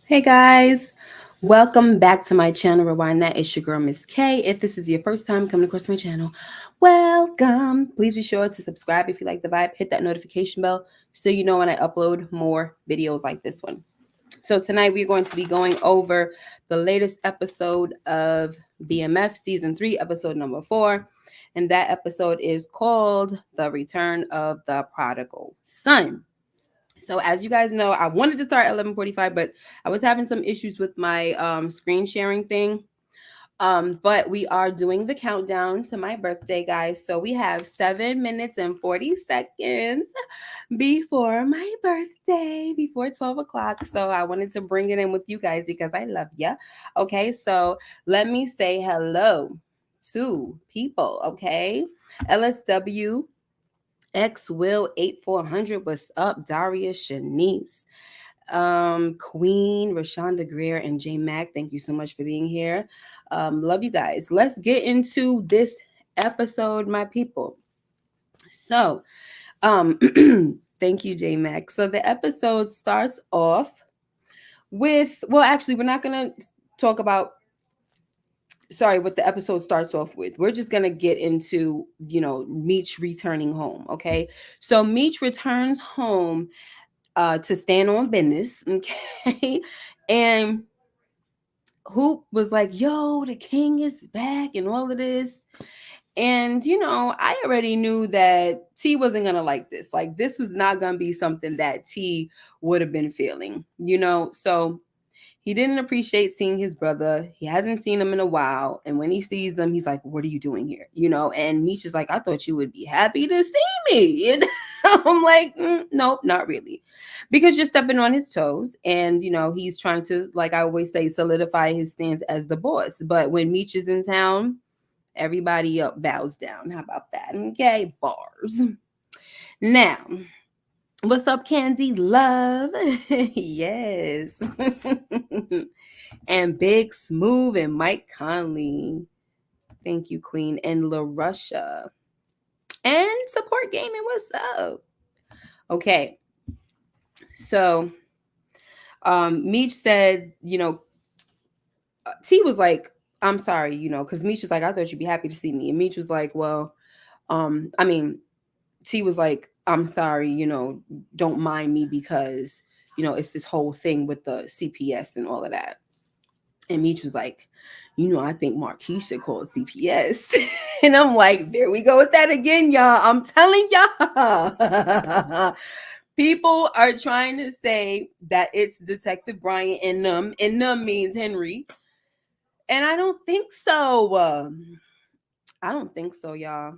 Hey guys, welcome back to my channel. Rewind that. It's your girl Miss K. If this is your first time coming across my channel, welcome. Please be sure to subscribe if you like the vibe. Hit that notification bell so you know when I upload more videos like this one. So tonight we're going to be going over the latest episode of BMF season 3, episode number 4, and that episode is called "The Return of the Prodigal Son." So as you guys know, I wanted to start at 11:45, but I was having some issues with my screen sharing thing. But we are doing the countdown to my birthday, guys. So we have 7 minutes and 40 seconds before my birthday, before 12 o'clock. So I wanted to bring it in with you guys because I love you. Okay, so let me say hello to people, okay? LSW X Will 8400. What's up? Daria Shanice. Queen, Rashonda Greer, and J Mac. Thank you so much for being here. Love you guys. Let's get into this episode, my people. So, thank you, J Mac. So the episode starts off with, well, actually, we're not gonna talk about what the episode starts off with. We're just gonna get into, Meech returning home. Okay, so Meech returns home to stand on business. Okay, and Hoop was like, "Yo, the king is back," and all of this. And I already knew that T wasn't gonna like this. Like, this was not gonna be something that T would have been feeling. So he didn't appreciate seeing his brother. He hasn't seen him in a while. And when he sees him, he's like, "What are you doing here?" And Meech is like, "I thought you would be happy to see me." And I'm like, nope, not really. Because you're stepping on his toes. And, he's trying to, like I always say, solidify his stance as the boss. But when Meech is in town, everybody up bows down. How about that? Okay, bars. Now, what's up, Candy Love? Yes. And Big Smooth and Mike Conley. Thank you, Queen. And LaRussia. And Support Gaming. What's up? Okay. So, Meech said, T was like, "I'm sorry, because Meech was like, I thought you'd be happy to see me." And Meech was like, "Well, I mean," T was like, "I'm sorry, don't mind me because, it's this whole thing with the CPS and all of that." And Meech was like, "I think Marquisha called CPS." And I'm like, there we go with that again, y'all. I'm telling y'all. People are trying to say that it's Detective Bryant in them. In them means Henry. And I don't think so. I don't think so, y'all.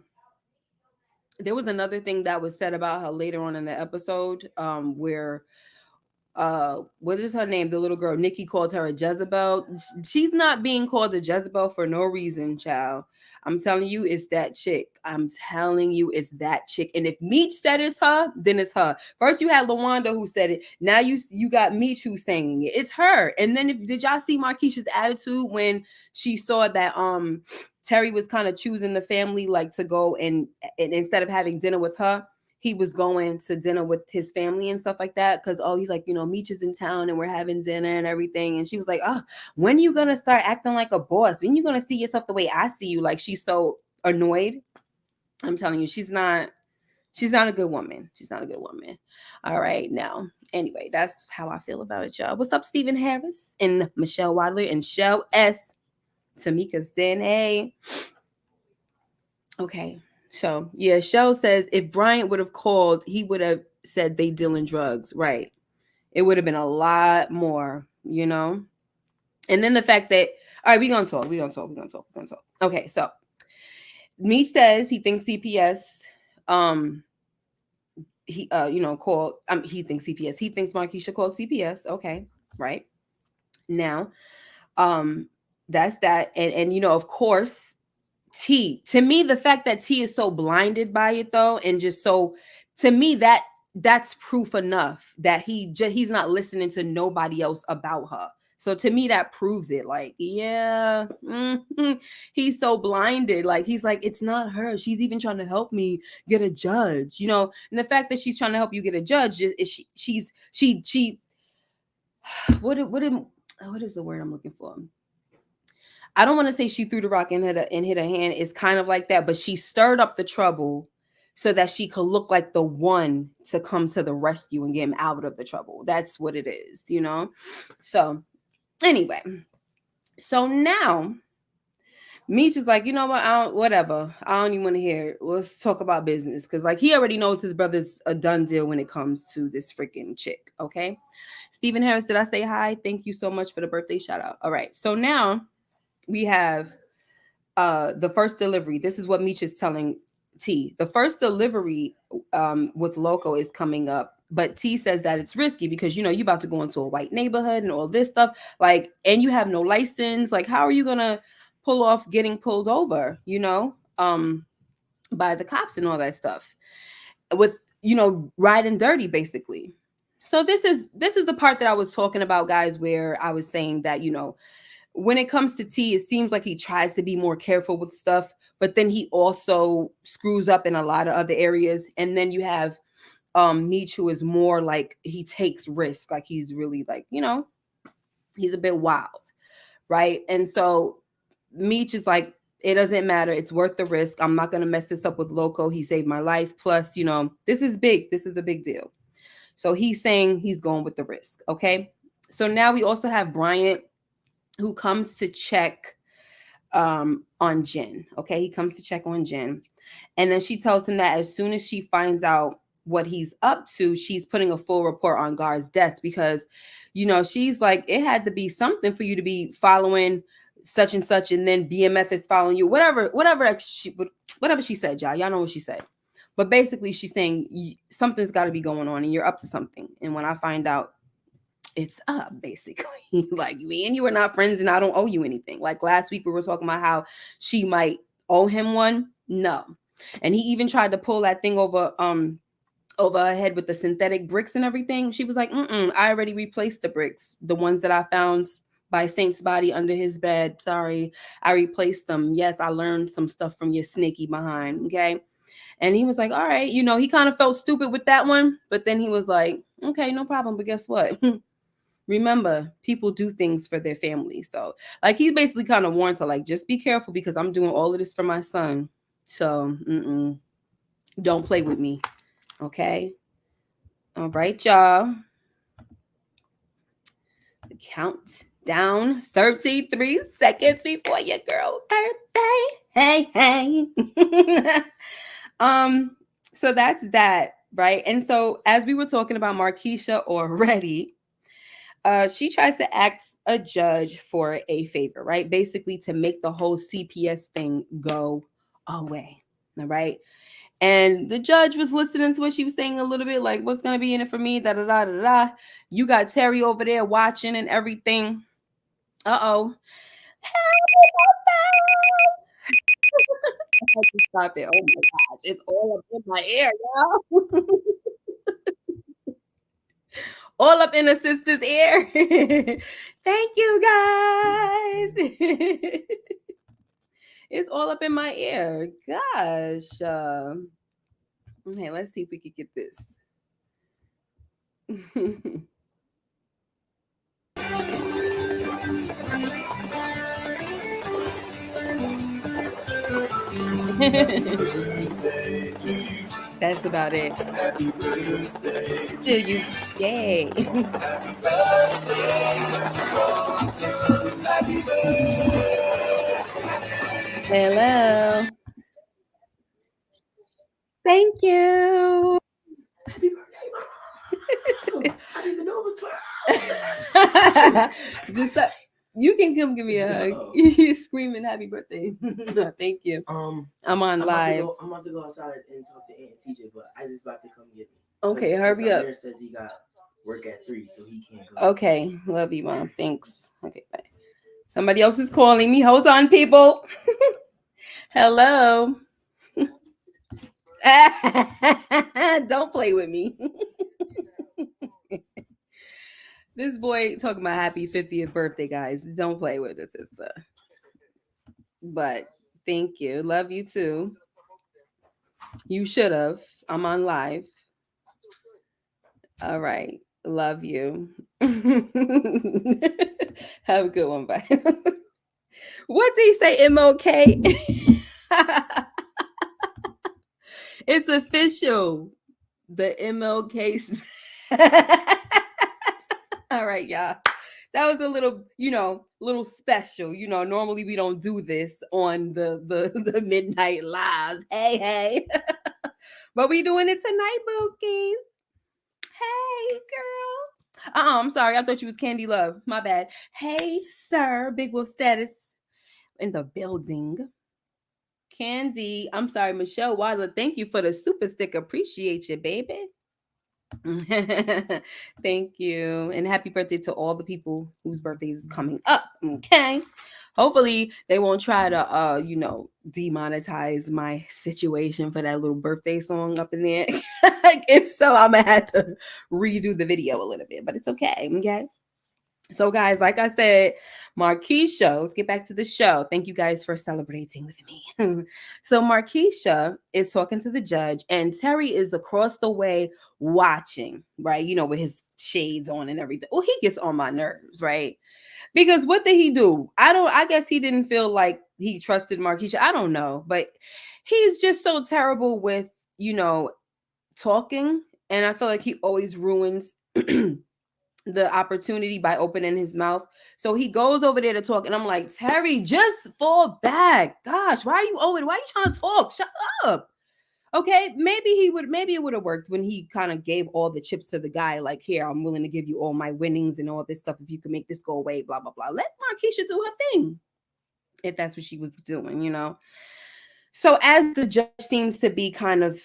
There was another thing that was said about her later on in the episode, where what is her name? The little girl, Nikki, called her a Jezebel. She's not being called a Jezebel for no reason, child. I'm telling you, it's that chick. I'm telling you, it's that chick. And if Meech said it's her, then it's her. First, you had Lawanda who said it. Now you got Meech who's saying it. It's her. And then did y'all see Marquisha's attitude when she saw that Terry was kind of choosing the family, like, to go and instead of having dinner with her, he was going to dinner with his family and stuff like that. Cause he's like, Meech is in town and we're having dinner and everything. And she was like, "Oh, when are you gonna start acting like a boss? When you gonna see yourself the way I see you?" Like, she's so annoyed. I'm telling you, she's not a good woman. She's not a good woman. All right. Now, anyway, that's how I feel about it, y'all. What's up, Stephen Harris and Michelle Wadley and Shell S. Tamika's Den. Hey. Okay. So yeah, Shell says if Bryant would have called, he would have said they dealing drugs. Right. It would have been a lot more, And then the fact that, all right, we're gonna talk. Okay, so Meech says he thinks CPS he called he thinks CPS. He thinks Marquisha called CPS. Okay, right. Now, that's that. And of course, T, to me, the fact that T is so blinded by it though, and just so, to me, that's proof enough that he's not listening to nobody else about her. So to me, that proves it. Like, yeah, he's so blinded. Like, he's like, it's not her. She's even trying to help me get a judge, And the fact that she's trying to help you get a judge is she what is the word I'm looking for? I don't want to say she threw the rock and hit her hand. It's kind of like that, but she stirred up the trouble so that she could look like the one to come to the rescue and get him out of the trouble. That's what it is, you know? So anyway, so now Meech is like, you know what? I don't, whatever. I don't even want to hear it. Let's talk about business. Cause like he already knows his brother's a done deal when it comes to this freaking chick. Okay. Stephen Harris, did I say hi? Thank you so much for the birthday shout out. All right. So now we have the first delivery. This is what Meech is telling T. The first delivery with Loco is coming up. But T says that it's risky because you know you about to go into a white neighborhood and all this stuff, like, and you have no license. Like, how are you gonna pull off getting pulled over? You know, by the cops and all that stuff with riding dirty basically. So this is the part that I was talking about, guys, where I was saying that when it comes to T, it seems like he tries to be more careful with stuff, but then he also screws up in a lot of other areas. And then you have Meech, who is more like he takes risk, like he's really like, he's a bit wild, right? And so Meech is like, it doesn't matter. It's worth the risk. I'm not going to mess this up with Loco. He saved my life. Plus, this is big. This is a big deal. So he's saying he's going with the risk. Okay. So now we also have Bryant, who comes to check on Jen. Okay. He comes to check on Jen. And then she tells him that as soon as she finds out what he's up to, she's putting a full report on Gar's deaths because, she's like, it had to be something for you to be following such and such, and then BMF is following you, whatever she said, y'all know what she said. But basically she's saying something's got to be going on and you're up to something. And when I find out, it's up, basically. Like, me and you are not friends and I don't owe you anything. Like last week we were talking about how she might owe him one. No. And he even tried to pull that thing over her head with the synthetic bricks and everything. She was like, I already replaced the bricks, the ones that I found by Saint's body under his bed. Sorry, I replaced them. Yes, I learned some stuff from your snaky behind. Okay. And he was like, all right, he kind of felt stupid with that one, but then he was like, okay, no problem. But guess what? Remember, people do things for their family. So like he basically kind of warns her, like, just be careful because I'm doing all of this for my son. So don't play with me. Okay. All right, y'all. Count down 33 seconds before your girl birthday. Hey. So that's that, right? And so as we were talking about Markeisha already, she tries to ask a judge for a favor, right? Basically to make the whole CPS thing go away. All right. And the judge was listening to what she was saying a little bit, like, what's going to be in it for me? Da, da, da, da, da. You got Terry over there watching and everything. Uh-oh. Stop it. Oh, my gosh. It's all up in my ear, y'all. All up in a sister's ear. Thank you, guys. It's all up in my ear. Gosh. Okay, let's see if we could get this. That's about it. Happy birthday to you. Yay. Hello. Thank you. Happy birthday, Mom. I didn't even know it was 12. Just you can come give me a hug. You're screaming happy birthday. Thank you. I'm on live. I'm about to go outside and talk to Aunt TJ, but I just about to come get me. Okay, hurry up. Says he got work at 3, so he can't go. Okay, love you, Mom. Thanks. Okay, bye. Somebody else is calling me. Hold on, people. Hello. Don't play with me. This boy talking about happy 50th birthday, guys. Don't play with it, sister. But thank you. Love you too. You should have. I'm on live. All right. Love you. Have a good one. Bye. What did he say? MLK? It's official. The MLK. All right, y'all. That was a little, little special. Normally we don't do this on the midnight lives. Hey, hey. But we doing it tonight, booskies. Hey, girl. I'm sorry. I thought you was Candy Love. My bad. Hey, sir. Big Wolf status in the building. Candy. I'm sorry, Michelle Wilder. Thank you for the super stick. Appreciate you, baby. Thank you. And happy birthday to all the people whose birthdays is coming up. Okay. Hopefully they won't try to demonetize my situation for that little birthday song up in there. If so, I'm gonna have to redo the video a little bit, but it's okay. Okay. So, guys, like I said, Markeisha, let's get back to the show. Thank you guys for celebrating with me. So, Markeisha is talking to the judge, and Terry is across the way watching, right? With his shades on and everything. Well, he gets on my nerves, right? Because what did he do? I guess he didn't feel like he trusted Markeisha. I don't know, but he's just so terrible with, talking. And I feel like he always ruins the opportunity by opening his mouth. So he goes over there to talk, and I'm like, Terry, just fall back. Gosh, why are you trying to talk? Shut up. Okay, maybe it would have worked when he kind of gave all the chips to the guy, like, here, I'm willing to give you all my winnings and all this stuff if you can make this go away, blah, blah, blah. Let Markeisha do her thing, if that's what she was doing. So as the judge seems to be kind of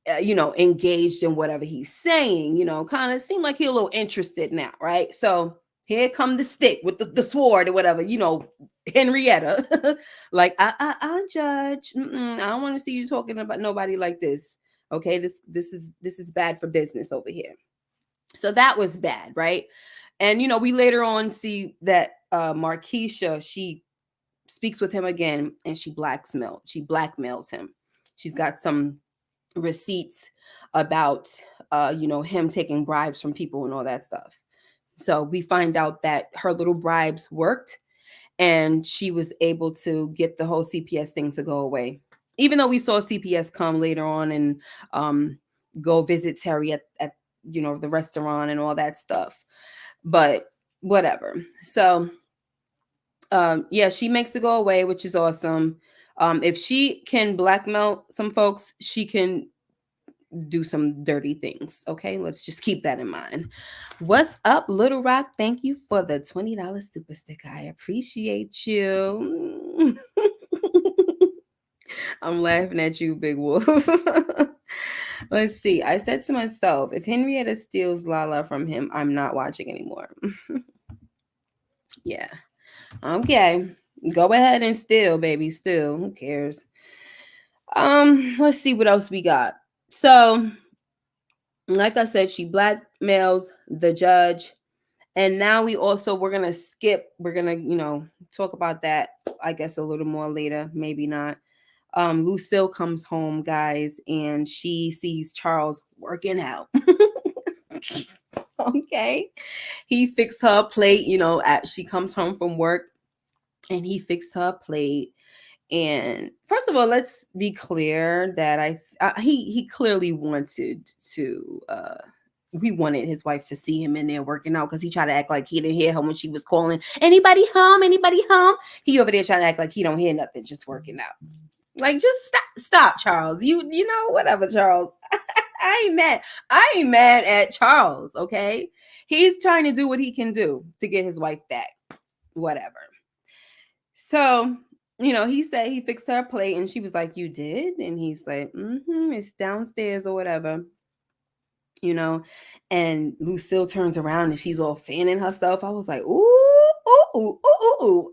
engaged in whatever he's saying, kind of seemed like he's a little interested now, right? So here come the stick with the sword or whatever, Henrietta, like, I judge, I don't want to see you talking about nobody like this. Okay, this is bad for business over here. So that was bad, right? And we later on see that Markeisha, she speaks with him again, and she blackmails him. She's got some receipts about him taking bribes from people and all that stuff. So we find out that her little bribes worked, and she was able to get the whole CPS thing to go away, even though we saw CPS come later on and go visit Terry at the restaurant and all that stuff. But whatever. So yeah, she makes it go away, which is awesome. If she can blackmail some folks, she can do some dirty things. Okay, let's just keep that in mind. What's up, Little Rock? Thank you for the $20 super stick. I appreciate you. I'm laughing at you, Big Wolf. Let's see. I said to myself, if Henrietta steals Lala from him, I'm not watching anymore. Yeah. Okay. Go ahead and steal, baby. Steal. Who cares? Let's see what else we got. So, like I said, she blackmails the judge. And now we're going to skip. We're going to, talk about that, I guess, a little more later. Maybe not. Lucille comes home, guys, and she sees Charles working out. Okay. He fixed her plate, she comes home from work, and he fixed her plate. And first of all, let's be clear that he clearly wanted to we wanted his wife to see him in there working out, because he tried to act like he didn't hear her when she was calling, anybody home. He over there trying to act like he don't hear nothing, just working out. Like, just stop, Charles. You know, whatever, Charles. I ain't mad at Charles, okay? He's trying to do what he can do to get his wife back. Whatever. So, he said he fixed her plate, and she was like, you did? And he's like, it's downstairs or whatever. And Lucille turns around and she's all fanning herself. I was like, ooh, ooh, ooh, ooh, ooh.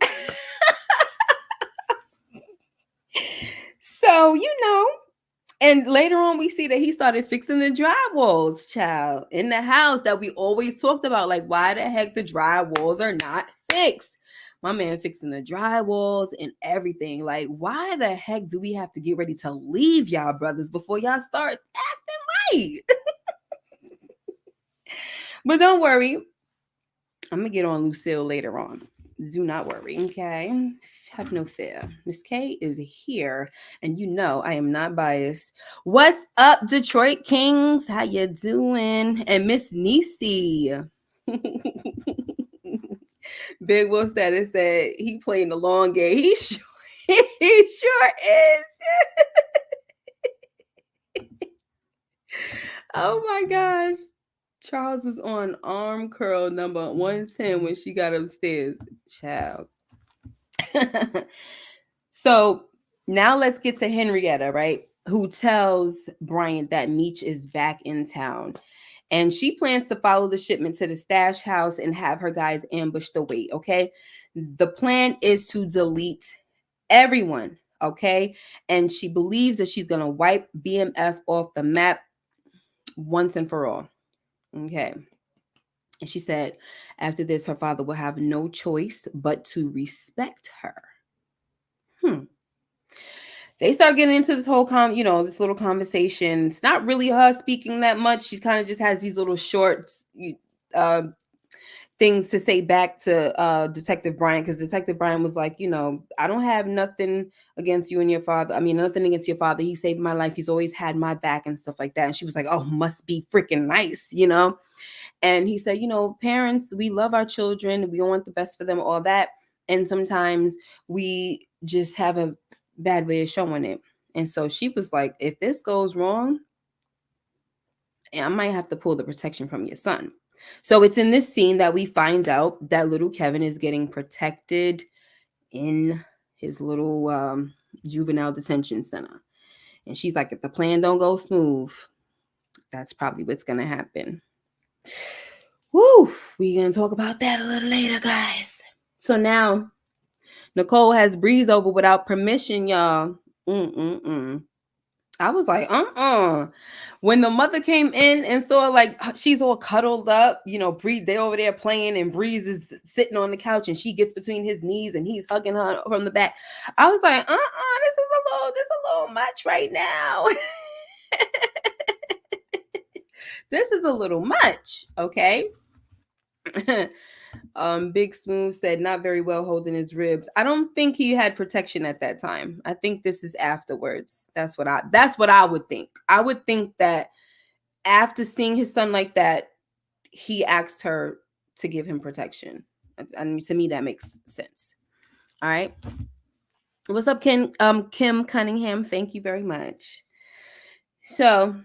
So, and later on we see that he started fixing the drywalls, child, in the house that we always talked about. Like, why the heck the drywalls are not fixed? My man fixing the drywalls and everything. Like, why the heck do we have to get ready to leave y'all brothers before y'all start acting right? But don't worry, I'm gonna get on Lucille later on. Do not worry, okay? Have no fear. Miss K is here, and you know I am not biased. What's up, Detroit Kings? How you doing? And Miss Nisi. Big Will Status said he playing the long game. He sure, he sure is. Oh my gosh. Charles was on arm curl number 110 when she got upstairs. Child. So now let's get to Henrietta, right? Who tells Bryant that Meech is back in town. And she plans to follow the shipment to the stash house and have her guys ambush the weight, okay? The plan is to delete everyone, okay? And she believes that she's going to wipe BMF off the map once and for all, okay? And she said after this, her father will have no choice but to respect her. They start getting into this whole this little conversation. It's not really her speaking that much. She kind of just has these little short things to say back to Detective Bryant, because Detective Bryant was like, I don't have nothing against you and your father. I mean, nothing against your father. He saved my life. He's always had my back and stuff like that. And she was like, oh, must be freaking nice, And he said, parents, we love our children. We want the best for them, all that. And sometimes we just have a bad way of showing it. And so she was like, if this goes wrong, I might have to pull the protection from your son. So it's in this scene that we find out that little Kevin is getting protected in his little juvenile detention center. And she's like, if the plan don't go smooth, that's probably what's going to happen. Woo! We're going to talk about that a little later, guys. So now Nicole has Breeze over without permission, y'all. I was like, When the mother came in and saw like she's all cuddled up, Breeze, they over there playing and Breeze is sitting on the couch and she gets between his knees and he's hugging her from the back. I was like, this is a little much right now. This is a little much, okay? Big Smooth said not very well holding his ribs. I don't think he had protection at that time. I think this is afterwards. That's what I would think. I would think that after seeing his son like that, he asked her to give him protection. And to me, that makes sense. All right. What's up, Kim Cunningham? Thank you very much. So,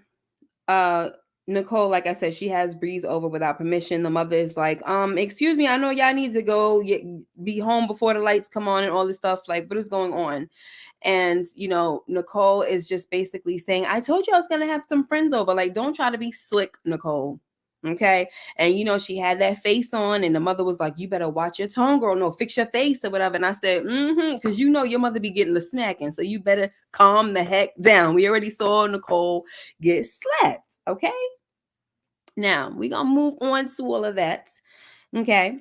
Nicole, like I said, she has Breeze over without permission. The mother is like, excuse me, I know y'all need to go be home before the lights come on and all this stuff. Like, what is going on? And, Nicole is just basically saying, I told you I was going to have some friends over. Like, don't try to be slick, Nicole. Okay. And, she had that face on and the mother was like, you better watch your tone, girl. No, fix your face or whatever. And I said, because your mother be getting the smacking. So you better calm the heck down. We already saw Nicole get slapped. Okay. Now, we're going to move on to all of that. Okay.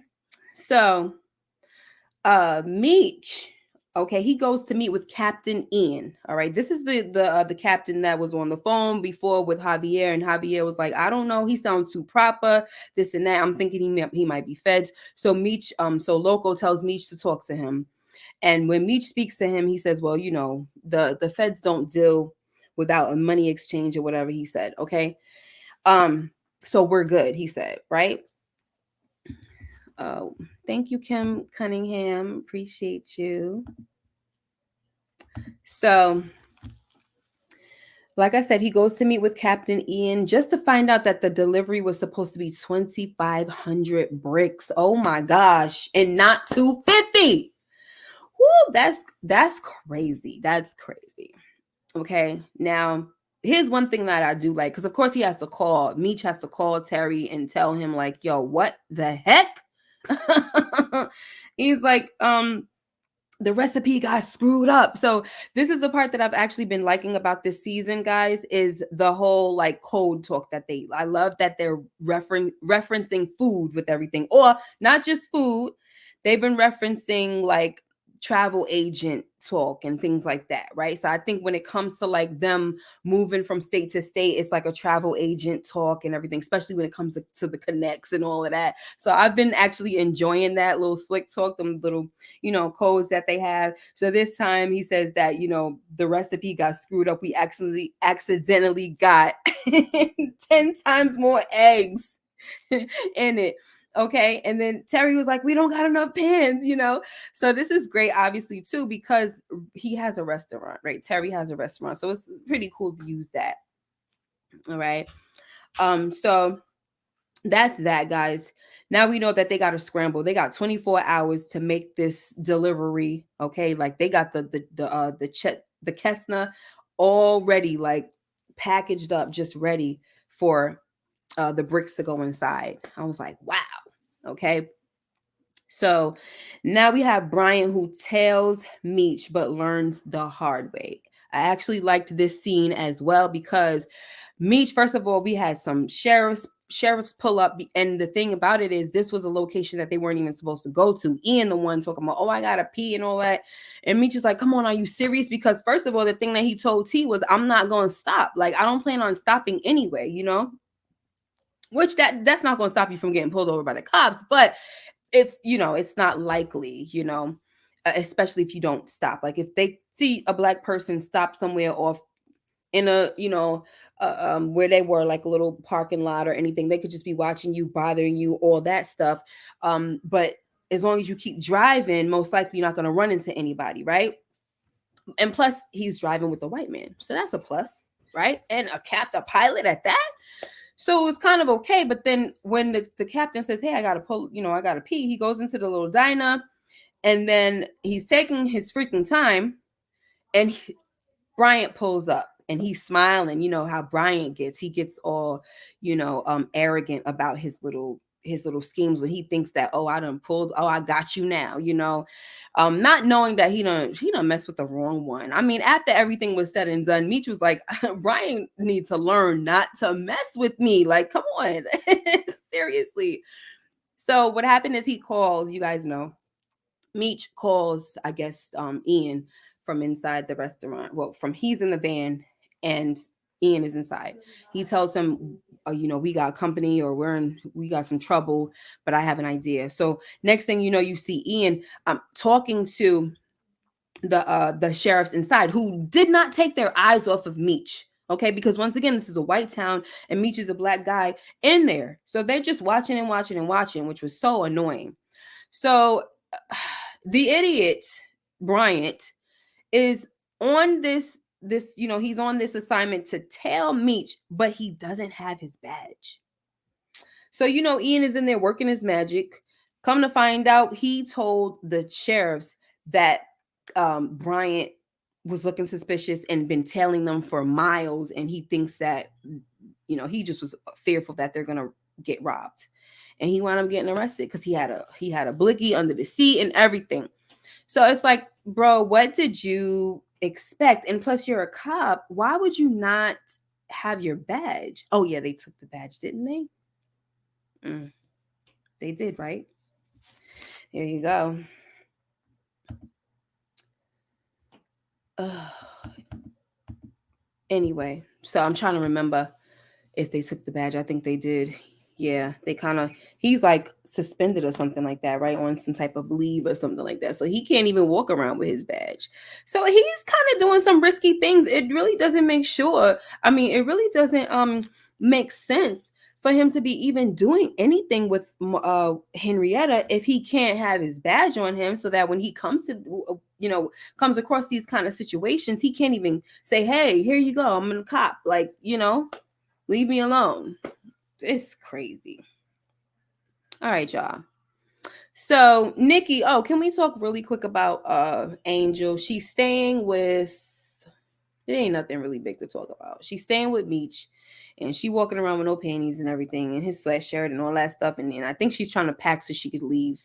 So, Meech, okay, he goes to meet with Captain Ian. All right. This is the captain that was on the phone before with Javier. And Javier was like, I don't know. He sounds too proper, this and that. I'm thinking he might be feds. So Meech, Loco tells Meech to talk to him. And when Meech speaks to him, he says, well, the feds don't deal without a money exchange or whatever he said. Okay. So we're good, he said, right? Thank you, Kim Cunningham. Appreciate you. So, like I said, he goes to meet with Captain Ian just to find out that the delivery was supposed to be 2,500 bricks. Oh my gosh. And not 250. Woo, that's crazy. That's crazy. Okay. Now, here's one thing that I do like, because of course Meech has to call Terry and tell him like, yo, what the heck? He's like, the recipe got screwed up. So this is the part that I've actually been liking about this season, guys, is the whole like code talk that I love that they're referencing food with everything, or not just food. They've been referencing like travel agent talk and things like that, right? So I think when it comes to like them moving from state to state, it's like a travel agent talk and everything, especially when it comes to the connects and all of that. So I've been actually enjoying that little slick talk, them little, codes that they have. So this time he says that, the recipe got screwed up. We accidentally got 10 times more eggs in it. Okay. And then Terry was like, we don't got enough pans. So this is great, obviously, too, because he has a restaurant, right? Terry has a restaurant. So it's pretty cool to use that. All right. So that's that, guys. Now we know that they got to scramble. They got 24 hours to make this delivery. Okay. Like they got the Kessner already like packaged up, just ready for the bricks to go inside. I was like, wow. Okay. So now we have Bryant who tells Meech but learns the hard way. I actually liked this scene as well because Meech, first of all, we had some sheriffs pull up, and the thing about it is this was a location that they weren't even supposed to go to. Ian, the one talking about, oh, I gotta pee and all that, and Meech is like, come on, are you serious? Because first of all, the thing that he told T was, I'm not gonna stop. Like, I don't plan on stopping anyway, which that's not gonna stop you from getting pulled over by the cops, but it's not likely, especially if you don't stop. Like if they see a black person stop somewhere off in a, where they were, like a little parking lot or anything, they could just be watching you, bothering you, all that stuff. But as long as you keep driving, most likely you're not going to run into anybody, right? And plus he's driving with a white man, so that's a plus, right? And a pilot at that. So it was kind of okay. But then when the captain says, hey, I gotta pull, I gotta pee, he goes into the little diner, and then he's taking his freaking time, and Bryant pulls up and he's smiling. You know how Bryant gets. He gets all, arrogant about his little schemes when he thinks that, oh, I done pulled, oh, I got you now, not knowing that he done messed with the wrong one. I mean, after everything was said and done, Meech was like, Brian needs to learn not to mess with me. Like, come on. Seriously. So what happened is he calls, you guys know, Meech calls, I guess, Ian from inside the restaurant. Well, he's in the van and Ian is inside. He tells him, we got company, or we got some trouble, but I have an idea. So next thing you know, you see Ian talking to the sheriffs inside, who did not take their eyes off of Meech. Okay, because once again, this is a white town and Meech is a black guy in there. So they're just watching and watching and watching, which was so annoying. So the idiot Bryant is on this he's on this assignment to tail Meech, but he doesn't have his badge. So Ian is in there working his magic. Come to find out, he told the sheriffs that Bryant was looking suspicious and been tailing them for miles, and he thinks that he just was fearful that they're gonna get robbed, and he wound up getting arrested because he had a blicky under the seat and everything. So it's like, bro, what did you expect? And plus, you're a cop. Why would you not have your badge? Oh yeah, they took the badge, didn't they? They did, right? There you go. Anyway, so I'm trying to remember if they took the badge. I think they did. Yeah, he's like suspended or something like that, right? On some type of leave or something like that. So he can't even walk around with his badge. So he's kind of doing some risky things. It really doesn't it really doesn't make sense for him to be even doing anything with Henrietta if he can't have his badge on him, so that when he comes comes across these kind of situations, he can't even say, hey, here you go, I'm a cop, like, leave me alone. It's crazy. All right, y'all. So Nikki, can we talk really quick about Angel? She's staying with, it ain't nothing really big to talk about. She's staying with Meech, and she walking around with no panties and everything, and his sweatshirt and all that stuff. And then I think she's trying to pack so she could leave.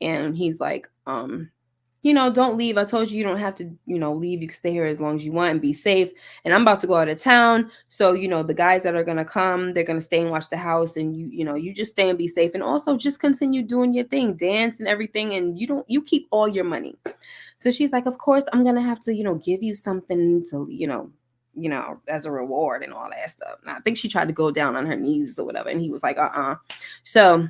And he's like, don't leave. I told you you don't have to, leave. You can stay here as long as you want and be safe. And I'm about to go out of town. So, the guys that are going to come, they're going to stay and watch the house. And you just stay and be safe. And also just continue doing your thing, dance and everything. And you keep all your money. So she's like, of course, I'm going to have to, give you something to, as a reward and all that stuff. And I think she tried to go down on her knees or whatever. And he was like, So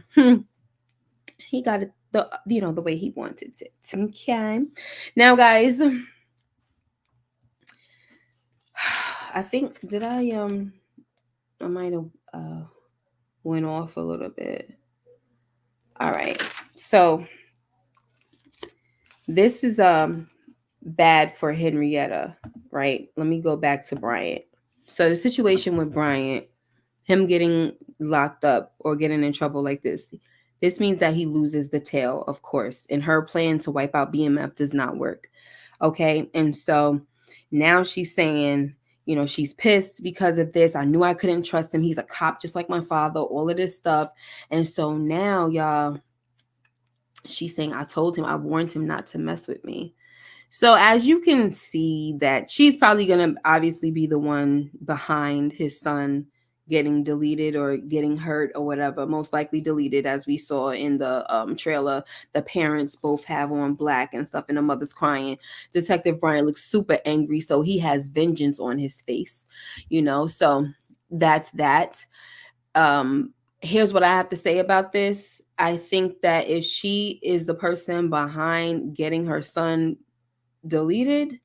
he got it the way he wanted it. Okay. Now, guys, I think I might have went off a little bit. All right. So this is bad for Henrietta, right? Let me go back to Bryant. So the situation with Bryant, him getting locked up or getting in trouble like this means that he loses the tail, of course, and her plan to wipe out BMF does not work. Okay. And so now she's saying, she's pissed because of this. I knew I couldn't trust him. He's a cop just like my father, all of this stuff. And so now, y'all, she's saying, I told him, I warned him not to mess with me. So as you can see that she's probably going to obviously be the one behind his son getting deleted or getting hurt or whatever, most likely deleted, as we saw in the trailer. The parents both have on black and stuff and the mother's crying. Detective Bryant looks super angry, so he has vengeance on his face, so that's that. Here's what I have to say about this. I think that if she is the person behind getting her son deleted,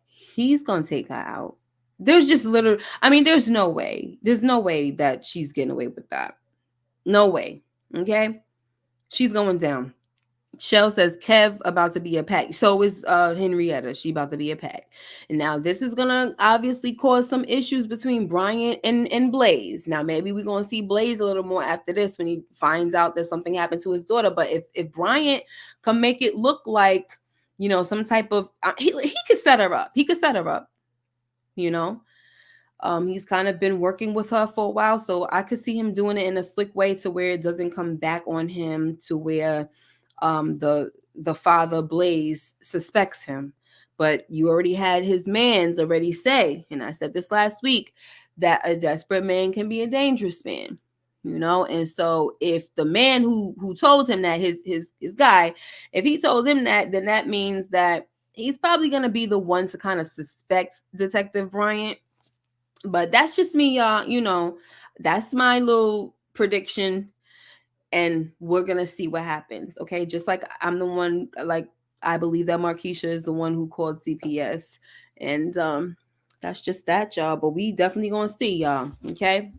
he's gonna take her out. There's just literally, there's no way. There's no way that she's getting away with that. No way. Okay? She's going down. Shell says Kev about to be a pack. So is Henrietta. She about to be a pack. And now this is gonna obviously cause some issues between Bryant and Blaze. Now maybe we're gonna see Blaze a little more after this when he finds out that something happened to his daughter. But if Bryant can make it look like, some type of he could set her up. He could set her up. He's kind of been working with her for a while, so I could see him doing it in a slick way to where it doesn't come back on him, to where the father Blaze suspects him. But you already had his mans already say, and I said this last week, that a desperate man can be a dangerous man. And so if the man who told him that, his guy, if he told him that, then that means that he's probably going to be the one to kind of suspect Detective Bryant. But that's just me, y'all. That's my little prediction, and we're going to see what happens. Okay. Just like I'm the one, like, I believe that Markeisha is the one who called CPS, and that's just that, y'all. But we definitely going to see, y'all. Okay.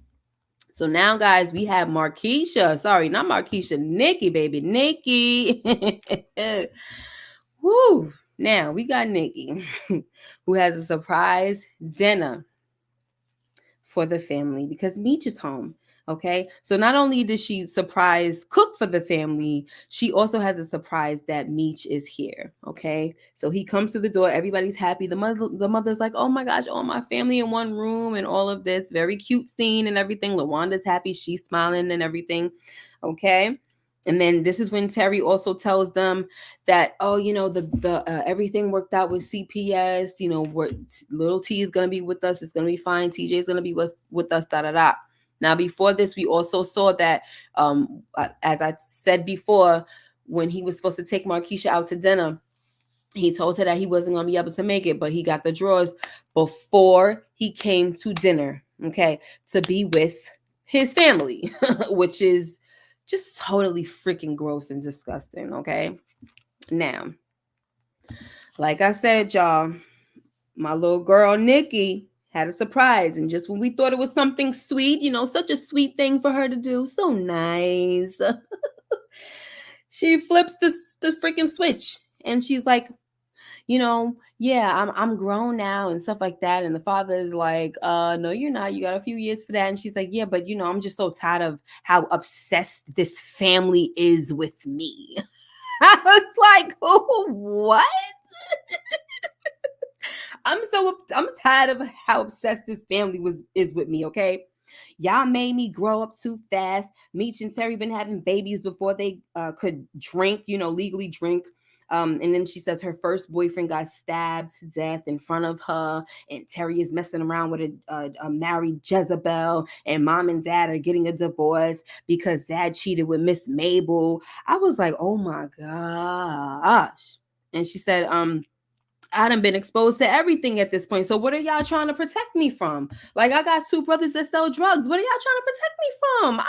So now, guys, we have Markeisha. Sorry, not Markeisha. Nikki, baby. Nikki. Woo. Now, we got Nikki, who has a surprise dinner for the family because Meech is home. Okay. So not only did she surprise cook for the family, she also has a surprise that Meech is here. Okay. So he comes to the door. Everybody's happy. The mother's like, oh my gosh, all my family in one room and all of this. Very cute scene and everything. LaWanda's happy. She's smiling and everything. Okay. And then this is when Terry also tells them that, oh, the everything worked out with CPS. Little T is gonna be with us. It's gonna be fine. TJ is gonna be with us. Da da da. Now, before this, we also saw that, as I said before, when he was supposed to take Markeisha out to dinner, he told her that he wasn't gonna be able to make it, but he got the drawers before he came to dinner. Okay, to be with his family, which is just totally freaking gross and disgusting. Okay. Now, like I said, y'all, my little girl Nikki had a surprise, and just when we thought it was something sweet, such a sweet thing for her to do, so nice, she flips the freaking switch, and she's like, yeah, I'm grown now and stuff like that. And the father is like, no, you're not. You got a few years for that. And she's like, yeah, but I'm just so tired of how obsessed this family is with me. I was like, oh, what? I'm tired of how obsessed this family is with me. Okay. Y'all made me grow up too fast. Meech and Terry been having babies before they could drink, legally drink. And then she says her first boyfriend got stabbed to death in front of her, and Terry is messing around with a married Jezebel, and mom and dad are getting a divorce because dad cheated with Miss Mabel. I was like, oh my gosh. And she said, I done been exposed to everything at this point. So what are y'all trying to protect me from? Like, I got two brothers that sell drugs. What are y'all trying to protect me from?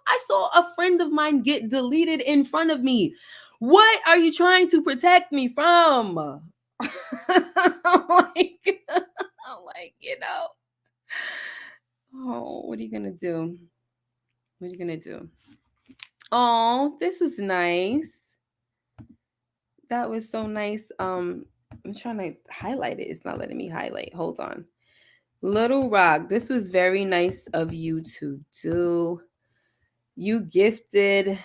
I saw a friend of mine get deleted in front of me. What are you trying to protect me from? like, oh, what are you gonna do? What are you gonna do? Oh, this was nice. That was so nice. I'm trying to highlight it. It's not letting me highlight. Hold on. Little Rock, this was very nice of you to do. You gifted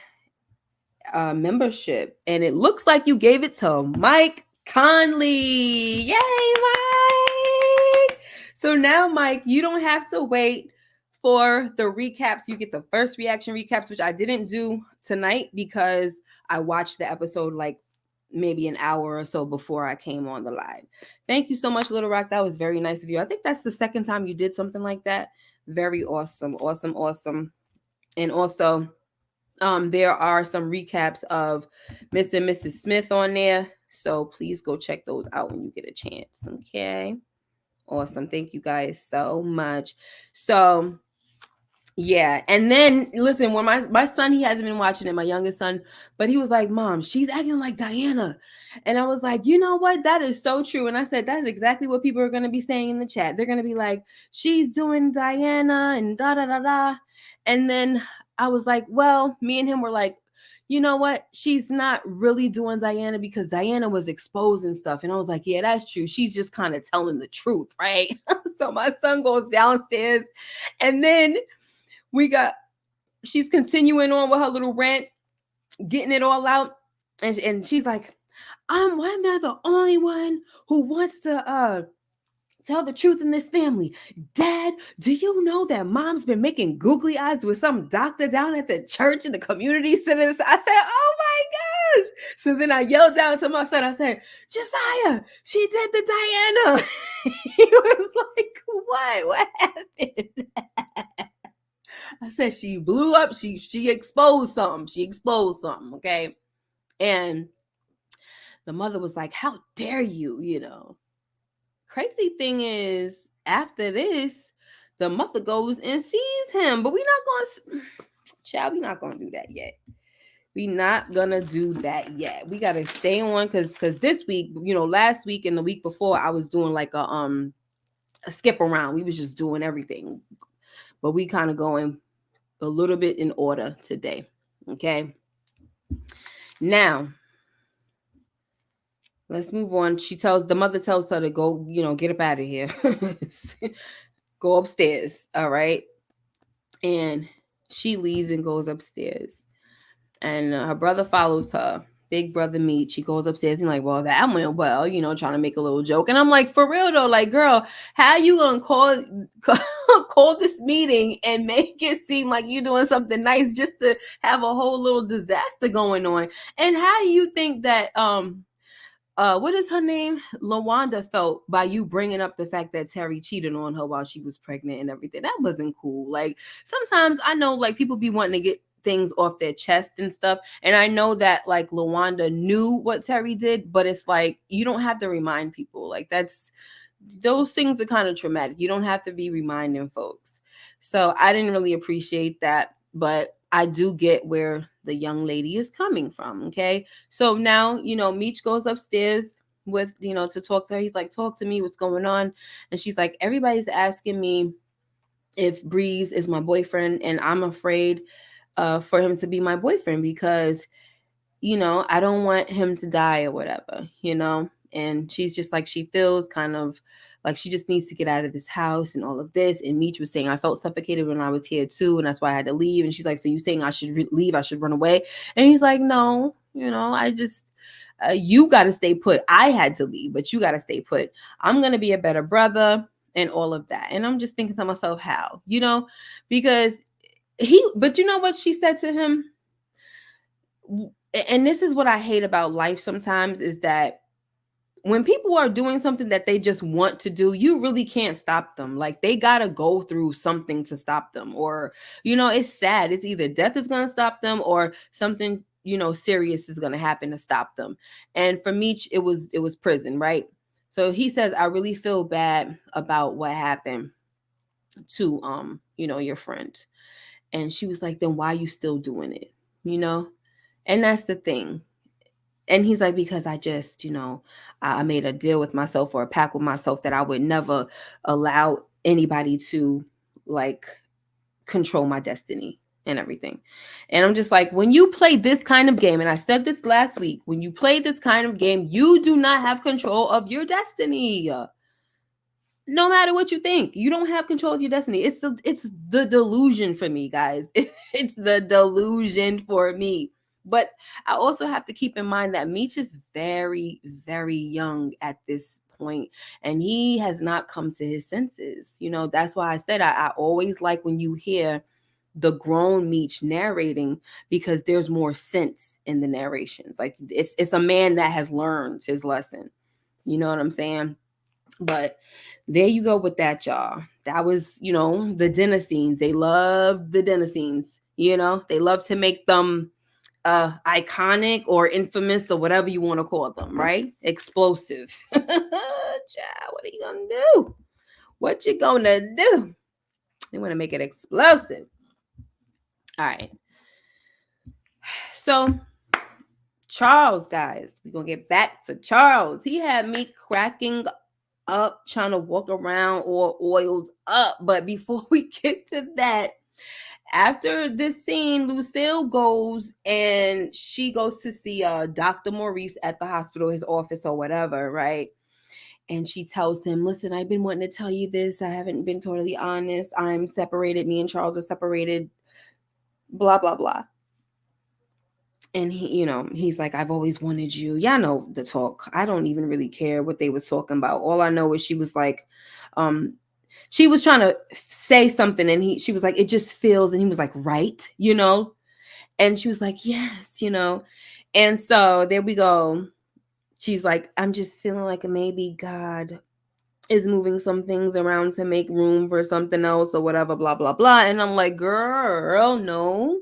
membership, and it looks like you gave it to Mike Conley. Yay, Mike! So now, Mike, you don't have to wait for the recaps. You get the first reaction recaps, which I didn't do tonight because I watched the episode like maybe an hour or so before I came on the live. Thank you so much, Little Rock. That was very nice of you. I think that's the second time you did something like that. Very awesome. And also, there are some recaps of Mr. and Mrs. Smith on there. So please go check those out when you get a chance. Okay. Awesome. Thank you guys so much. So yeah, and then listen, when my son, he hasn't been watching it, my youngest son, but he was like, Mom, she's acting like Diana. And I was like, you know what? That is so true. And I said, that's exactly what people are going to be saying in the chat. They're going to be like, she's doing Diana and da da da da. And then I was like, well, me and him were like, you know what? She's not really doing Diana because Diana was exposing stuff. And I was like, yeah, that's true. She's just kind of telling the truth, right? So my son goes downstairs, and then she's continuing on with her little rant, getting it all out. And she's like, why am I the only one who wants to tell the truth in this family? Dad, do you know that Mom's been making googly eyes with some doctor down at the church in the community center? I said, oh my gosh. So then I yelled down to my son, I said, Josiah, she did the Diana. He was like, what happened? I said she blew up. She exposed something. Okay. And the mother was like, how dare you, Crazy thing is, after this, the mother goes and sees him. But we're not going to do that yet. We're not going to do that yet. We got to stay on because this week, last week and the week before, I was doing like a skip around. We was just doing everything. But we kind of going a little bit in order today. Okay. Now, let's move on. The mother tells her to go, get up out of here. Go upstairs. All right. And she leaves and goes upstairs. And her brother follows her. Big brother Meech. He goes upstairs and like, well, that went well, trying to make a little joke. And I'm like, for real though, like, girl, how you gonna call this meeting and make it seem like you're doing something nice just to have a whole little disaster going on? And how do you think that what is her name? LaWanda felt by you bringing up the fact that Terry cheated on her while she was pregnant and everything? That wasn't cool. Like, sometimes I know like people be wanting to get things off their chest and stuff, and I know that like LaWanda knew what Terry did, but it's like you don't have to remind people. Like, those things are kind of traumatic. You don't have to be reminding folks. So I didn't really appreciate that, but I do get where the young lady is coming from. Okay. So now, Meech goes upstairs with, to talk to her. He's like, talk to me. What's going on? And she's like, everybody's asking me if Breeze is my boyfriend, and I'm afraid for him to be my boyfriend because, I don't want him to die or whatever, And she's just like, she feels kind of like she just needs to get out of this house and all of this. And Meech was saying, I felt suffocated when I was here too, and that's why I had to leave. And she's like, so you saying I should leave? I should run away? And he's like, no, I just, you got to stay put. I had to leave, but you got to stay put. I'm going to be a better brother and all of that. And I'm just thinking to myself, how, because but you know what she said to him? and this is what I hate about life sometimes, is that when people are doing something that they just want to do, you really can't stop them. Like, they gotta go through something to stop them. Or, it's sad. It's either death is gonna stop them, or something, serious is gonna happen to stop them. And for Meech, it was prison, right? So he says, I really feel bad about what happened to your friend. And she was like, then why are you still doing it? You know? And that's the thing. And he's like, because I just, I made a deal with myself, or a pact with myself, that I would never allow anybody to, like, control my destiny and everything. And I'm just like, when you play this kind of game, and I said this last week, when you play this kind of game, you do not have control of your destiny. No matter what you think, you don't have control of your destiny. It's the delusion for me, guys. It's the delusion for me. But I also have to keep in mind that Meech is very, very young at this point, and he has not come to his senses. That's why I said I always like when you hear the grown Meech narrating, because there's more sense in the narrations. Like, it's a man that has learned his lesson. You know what I'm saying? But there you go with that, y'all. That was, the dinner scenes. They love the dinner scenes. They love to make them iconic or infamous, or whatever you want to call them, right? Explosive. Child, what are you gonna do? What you gonna do? They want to make it explosive. All right. So Charles, guys, we're gonna get back to Charles. He had me cracking up, trying to walk around all oiled up. But before we get to that, after this scene, Lucille goes, and she goes to see Dr. Maurice at the hospital, his office or whatever, right? And she tells him, listen, I've been wanting to tell you this. I haven't been totally honest. I'm separated. Me and Charles are separated. Blah, blah, blah. And he's like, I've always wanted you. Yeah, I know the talk. I don't even really care what they was talking about. All I know is she was like, she was trying to say something, and she was like, it just feels, and he was like, right, and she was like, yes, and so there we go. She's like, I'm just feeling like maybe God is moving some things around to make room for something else, or whatever, blah, blah, blah. And I'm like, girl, no,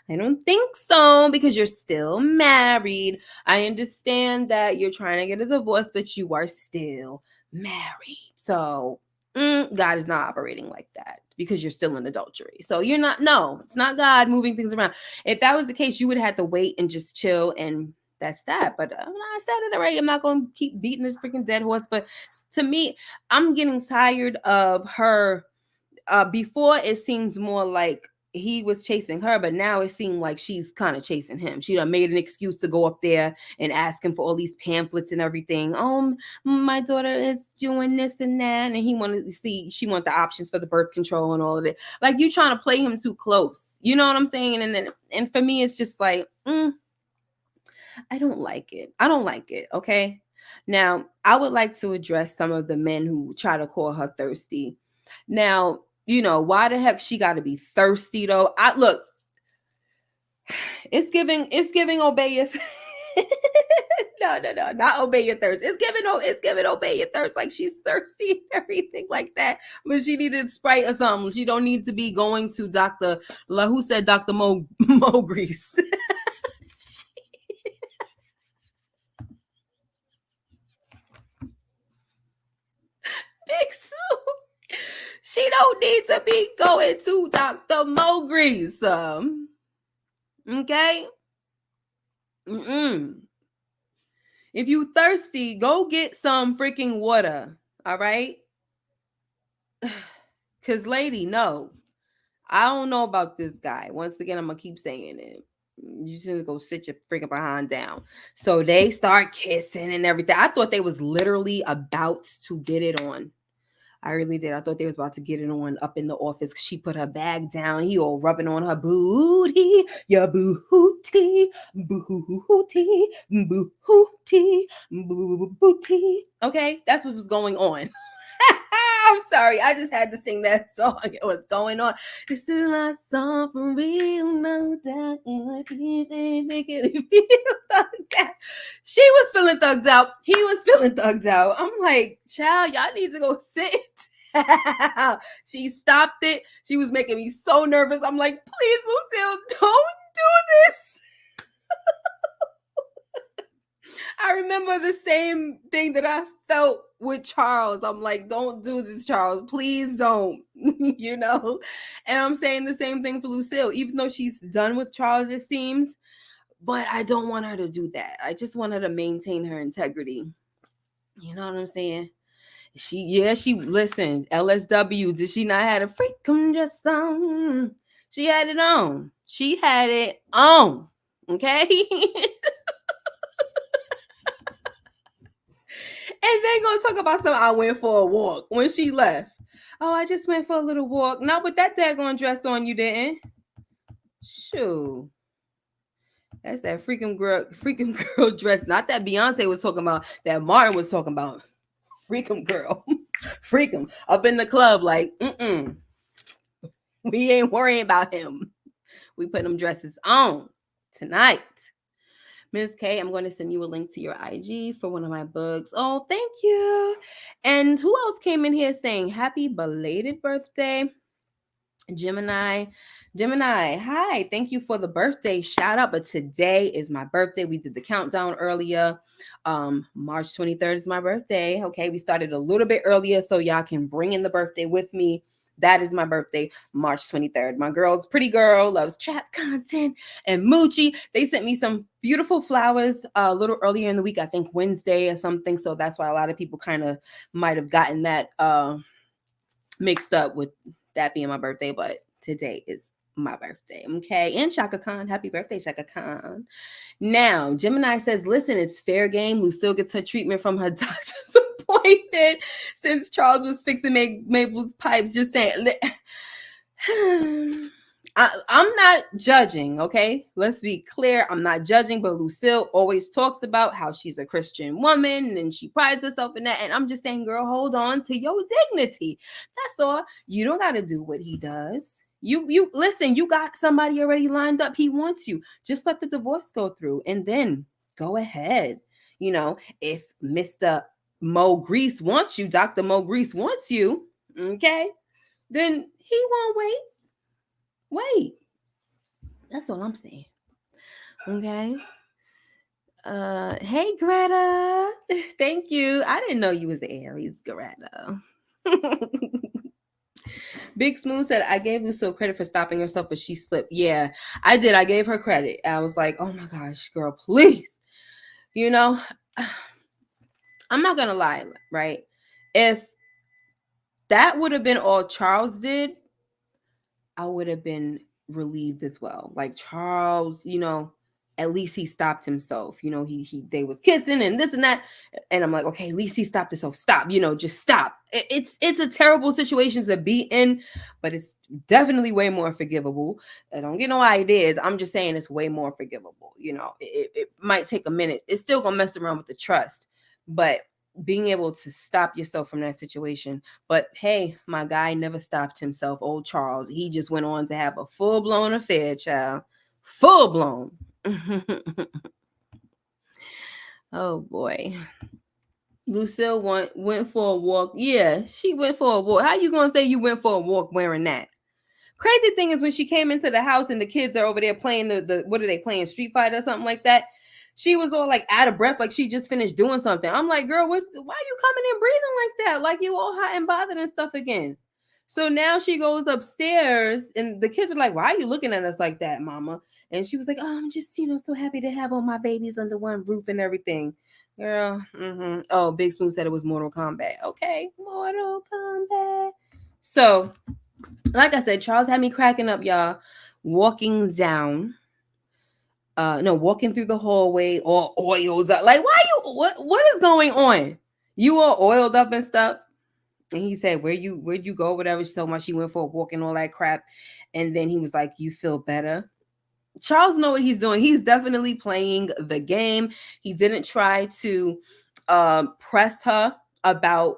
I don't think so, because you're still married. I understand that you're trying to get a divorce, but you are still married. So God is not operating like that, because you're still in adultery. So you're not, no, it's not God moving things around. If that was the case, you would have to wait and just chill, and that's that. But I said it already. I'm not going to keep beating the freaking dead horse. But to me, I'm getting tired of her. Before, it seems more like he was chasing her, but now it seemed like she's kind of chasing him. She done made an excuse to go up there and ask him for all these pamphlets and everything. My daughter is doing this and that, and he wanted to see, she want the options for the birth control and all of it. Like, you trying to play him too close. You know what I'm saying? And for me, it's just like, I don't like it. I don't like it. Okay. Now, I would like to address some of the men who try to call her thirsty. Now, why the heck she got to be thirsty though? Look, it's giving obey your no, not obey your thirst. It's giving obey your thirst. Like, she's thirsty, everything like that. But she needed Sprite or something. She don't need to be going to Dr. Who said Dr. Mo Grease. Big Sue. She don't need to be going to Dr. Mo Grease. Okay? If you thirsty, go get some freaking water. All right? Because, lady, no. I don't know about this guy. Once again, I'm going to keep saying it. You just go sit your freaking behind down. So they start kissing and everything. I thought they was literally about to get it on. I really did. I thought they was about to get it on up in the office. She put her bag down. He all rubbing on her booty. Your booty. Booty. Booty. Booty. Okay? That's what was going on. I'm sorry. I just had to sing that song. It was going on. This is my song for real, no doubt. She was feeling thugged out. He was feeling thugged out. I'm like, child, y'all need to go sit. She stopped it. She was making me so nervous. I'm like, please, Lucille, don't do this. I remember the same thing that I felt with Charles. I'm like, don't do this, Charles. Please don't. And I'm saying the same thing for Lucille, even though she's done with Charles, it seems. But I don't want her to do that. I just want her to maintain her integrity. You know what I'm saying? She listened. LSW, did she not have a freakum dress on? She had it on. She had it on. Okay? And they gonna talk about something. I went for a walk when she left. Oh, I just went for a little walk. Not with that daggone dress on, you didn't. Shoo. That's that freaking girl dress. Not that Beyonce was talking about, that Martin was talking about. Freakum girl. Freakum. Up in the club, like, we ain't worrying about him. We put them dresses on tonight. Ms. K, I'm going to send you a link to your IG for one of my books. Oh, thank you. And who else came in here saying happy belated birthday? Gemini, hi, thank you for the birthday shout out. But today is my birthday. We did the countdown earlier. March 23rd is my birthday. Okay, we started a little bit earlier so y'all can bring in the birthday with me. That is my birthday, March 23rd. My girl's pretty girl, loves trap content, and Moochie. They sent me some beautiful flowers a little earlier in the week, I think Wednesday or something. So that's why a lot of people kind of might have gotten that mixed up with that being my birthday. But today is my birthday. Okay. And Shaka Khan, happy birthday, Shaka Khan. Now, Gemini says, listen, it's fair game. Lucille gets her treatment from her doctor's appointment since Charles was fixing Mabel's pipes. Just saying. I'm not judging, okay? Let's be clear. I'm not judging, but Lucille always talks about how she's a Christian woman and she prides herself in that. And I'm just saying, girl, hold on to your dignity. That's all. You don't got to do what he does. You listen, you got somebody already lined up. He wants you. Just let the divorce go through and then go ahead. If Mr. Mo Grease wants you, Dr. Mo Grease wants you, okay, then he won't wait. That's all I'm saying. Okay. Hey Greta. Thank you. I didn't know you was Aries, Greta. Big Smooth said, I gave Lucille credit for stopping herself, but she slipped. Yeah, I did. I gave her credit. I was like, oh my gosh, girl, please. I'm not gonna lie, right? If that would have been all Charles did, I would have been relieved as well. Like Charles, at least he stopped himself. They was kissing and this and that, and I'm like, okay, at least he stopped himself. Stop, just stop. It's a terrible situation to be in, but it's definitely way more forgivable. I don't get no ideas. I'm just saying it's way more forgivable. It might take a minute. It's still gonna mess around with the trust, but being able to stop yourself from that situation. But hey, my guy never stopped himself. Old Charles, he just went on to have a full-blown affair, child. Full-blown. Oh boy. Lucille went for a walk. Yeah, she went for a walk. How you gonna say you went for a walk wearing that? Crazy thing is when she came into the house and the kids are over there playing the what are they playing, Street Fighter or something like that? She was all like out of breath, like she just finished doing something. I'm like, girl, why are you coming in breathing like that? Like you all hot and bothered and stuff again. So now she goes upstairs and the kids are like, why are you looking at us like that, mama? And she was like, oh, I'm just, so happy to have all my babies under one roof and everything. Girl, Oh, Big Smooth said it was Mortal Kombat. Okay, Mortal Kombat. So, like I said, Charles had me cracking up, y'all. Walking through the hallway, all oiled up. Like, what is going on? You all oiled up and stuff. And he said, where'd you go? Whatever. She told me she went for a walk and all that crap. And then he was like, you feel better? Charles know what he's doing. He's definitely playing the game. He didn't try to press her about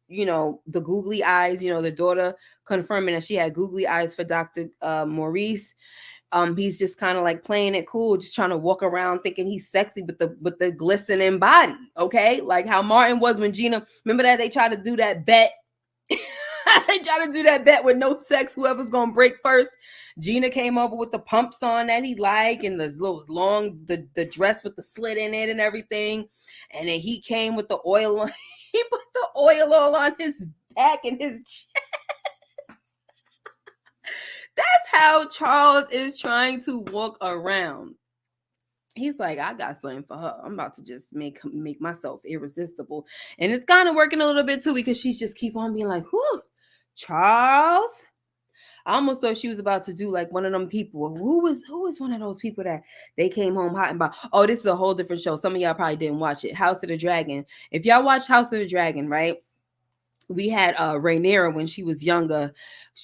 the googly eyes, the daughter confirming that she had googly eyes for Dr. Maurice. He's just kind of like playing it cool, just trying to walk around thinking he's sexy with the glistening body. Okay, like how Martin was when Gina. Remember that they tried to do that bet. They tried to do that bet with no sex. Whoever's gonna break first. Gina came over with the pumps on that he liked and the little long the dress with the slit in it and everything. And then he came with the oil on. He put the oil all on his back and his chest. That's how Charles is trying to walk around. He's like, I got something for her. I'm about to just make myself irresistible. And it's kind of working a little bit too, because she's just keep on being like, whew, Charles. I almost thought she was about to do like one of them people. Who was one of those people that they came home hot and bothered? Oh, this is a whole different show. Some of y'all probably didn't watch it. House of the Dragon. If y'all watch House of the Dragon, right? We had Rhaenyra when she was younger.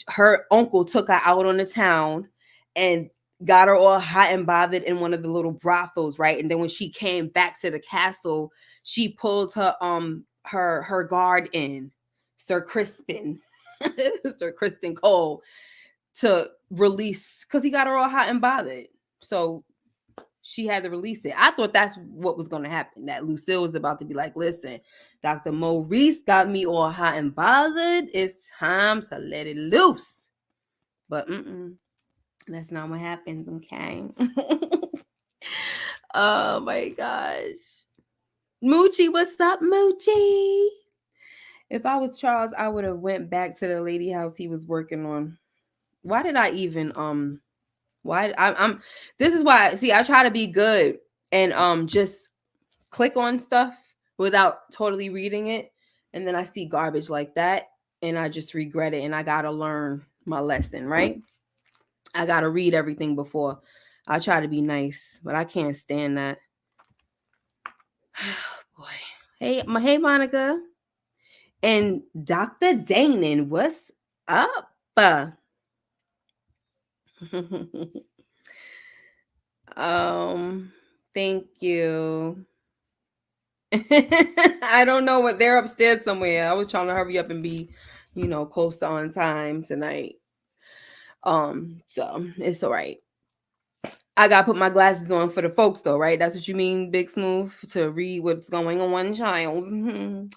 Her uncle took her out on the town and got her all hot and bothered in one of the little brothels, right? And then when she came back to the castle, she pulled her guard in, Sir Crispin, Sir Kristen Cole, to release, because he got her all hot and bothered. So she had to release it. I thought that's what was going to happen, that Lucille was about to be like, listen, Dr. Maurice got me all hot and bothered. It's time to let it loose. But that's not what happens, okay? Oh my gosh. Moochie, what's up, Moochie? If I was Charles, I would have went back to the lady house he was working on. Why did I even why I'm this is why, see, I try to be good and just click on stuff without totally reading it, and then I see garbage like that and I just regret it, and I gotta learn my lesson, right? I gotta read everything before I try to be nice, but I can't stand that. Boy. Hey, Monica and Dr. Danon, what's up? Thank you. I don't know what, they're upstairs somewhere. I was trying to hurry up and be, close to on time tonight. So it's all right. I gotta put my glasses on for the folks though, right? That's what you mean, Big Smooth, to read what's going on, child.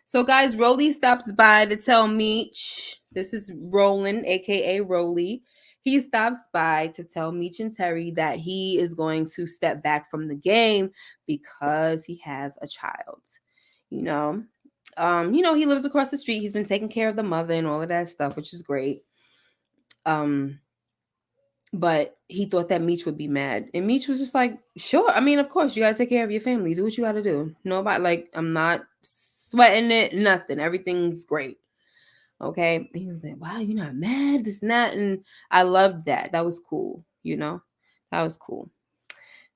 So guys, Rolly stops by to tell Meech. This is Roland, aka Rolly. He stops by to tell Meech and Terry that he is going to step back from the game because he has a child. He lives across the street. He's been taking care of the mother and all of that stuff, which is great. But he thought that Meech would be mad. And Meech was just like, sure. I mean, of course, you got to take care of your family. Do what you got to do. Nobody, like, I'm not sweating it, nothing. Everything's great. Okay. And he was like, wow, you're not mad, this and that. And I loved that. That was cool. That was cool.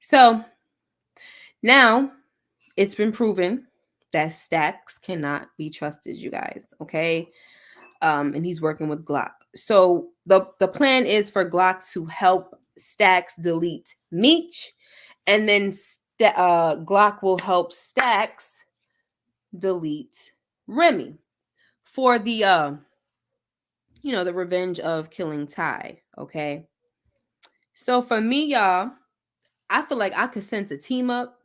So now it's been proven that Stacks cannot be trusted, you guys. Okay. And he's working with Glock. So the plan is for Glock to help Stacks delete Meech, and then Glock will help Stacks delete Remy for the the revenge of killing Ty. Okay. So for me, y'all, I feel like I could sense a team up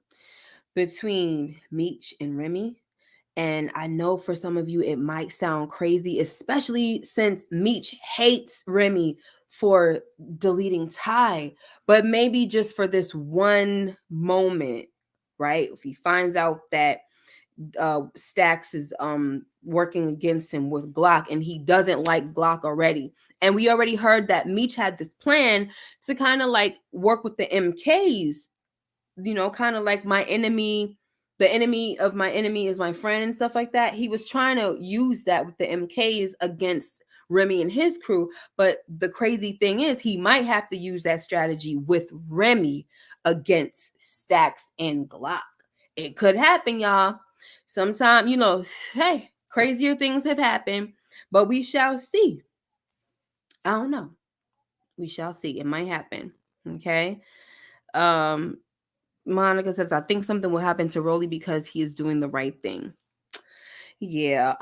between Meech and Remy. And I know for some of you, it might sound crazy, especially since Meech hates Remy for deleting Ty. But maybe just for this one moment, right? If he finds out that Stacks is working against him with Glock and he doesn't like Glock already. And we already heard that Meech had this plan to kind of like work with the MKs, kind of like my enemy. The enemy of my enemy is my friend and stuff like that. He was trying to use that with the MKs against Remy and his crew. But the crazy thing is he might have to use that strategy with Remy against Stacks and Glock. It could happen, y'all. Sometime, hey, crazier things have happened, but we shall see. I don't know. We shall see. It might happen. Okay. Monica says, I think something will happen to Rolly because he is doing the right thing. Yeah.